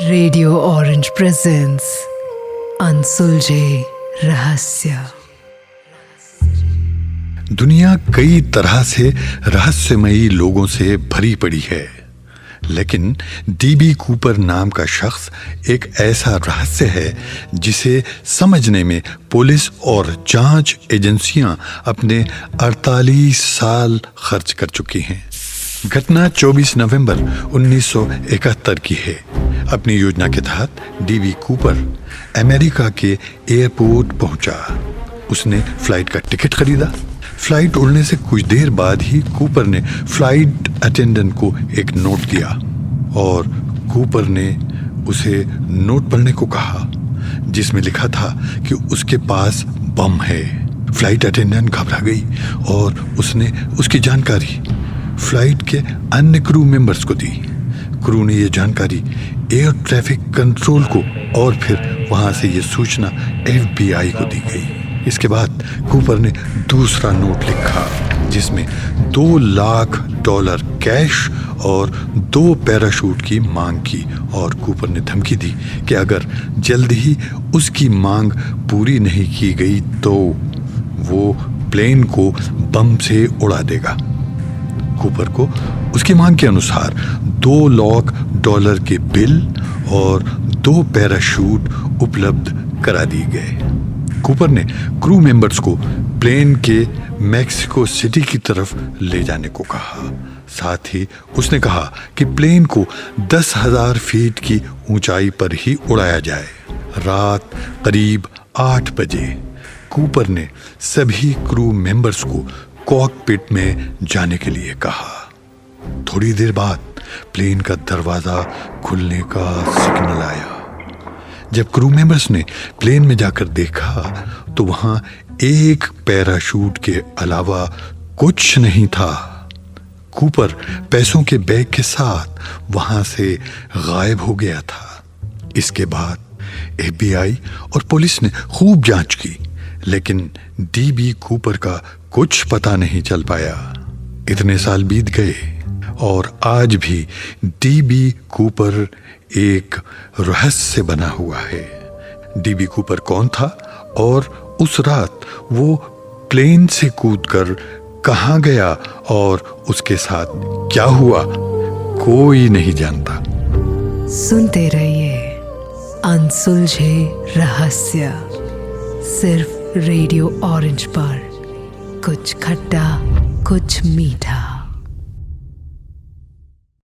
Radio orange presence अनसुलझे रहस्य। दुनिया कई तरह से रहस्यमयी लोगों से भरी पड़ी है, लेकिन डीबी कूपर नाम का शख्स एक ऐसा रहस्य है जिसे समझने में पुलिस और जांच एजेंसियां अपने 48 साल खर्च कर चुकी हैं। घटना 24 नवंबर 1971 की है। अपनी योजना के तहत डीबी कूपर अमेरिका के एयरपोर्ट पहुंचा। उसने फ्लाइट का टिकट खरीदा। फ्लाइट उड़ने से कुछ देर बाद ही कूपर ने फ्लाइट अटेंडेंट को एक नोट दिया और कूपर ने उसे नोट पढ़ने को कहा, जिसमें लिखा था कि उसके पास बम है। फ्लाइट अटेंडेंट घबरा गई और उसने उसकी जानकारी फ्लाइट के अन्य क्रू मेंबर्स को दी। क्रू ने यह जानकारी एयर ट्रैफिक कंट्रोल को और फिर वहां से यह सूचना FBI को दी गई। इसके बाद कूपर ने दूसरा नोट लिखा जिसमें $2 लाख कैश और 2 पैराशूट की मांग की और कूपर ने धमकी दी कि अगर जल्द ही उसकी मांग पूरी नहीं की गई तो वो प्लेन को बम से उड़ा देगा। कूपर को उसकी मांग के अनुसार $2 लाख के बिल और 2 पैराशूट उपलब्ध करा दिए गए। कूपर ने क्रू मेंबर्स को प्लेन के मैक्सिको सिटी की तरफ ले जाने को कहा। साथ ही उसने कहा कि प्लेन को 10,000 फीट की ऊंचाई पर ही उड़ाया जाए। रात करीब 8 बजे कूपर ने सभी क्रू मेंबर्स को कॉकपिट में जाने के लिए कहा। थोड़ी देर बाद प्लेन का दरवाजा खुलने का सिग्नल आया। जब क्रू मेंबर्स ने प्लेन में जाकर देखा तो वहां एक पैराशूट के अलावा कुछ नहीं था। कूपर पैसों के बैग के साथ वहां से गायब हो गया था। इसके बाद FBI और पुलिस ने खूब जांच की, लेकिन डीबी कूपर का कुछ पता नहीं चल पाया। इतने साल बीत गए और आज भी डीबी कूपर एक रहस्य बना हुआ है। डीबी कूपर कौन था और उस रात वो प्लेन से कूदकर कहां गया और उसके साथ क्या हुआ, कोई नहीं जानता। सुनते रहिए अनसुलझे रहस्य, सिर्फ रेडियो ऑरेंज पर। कुछ खट्टा कुछ मीठा।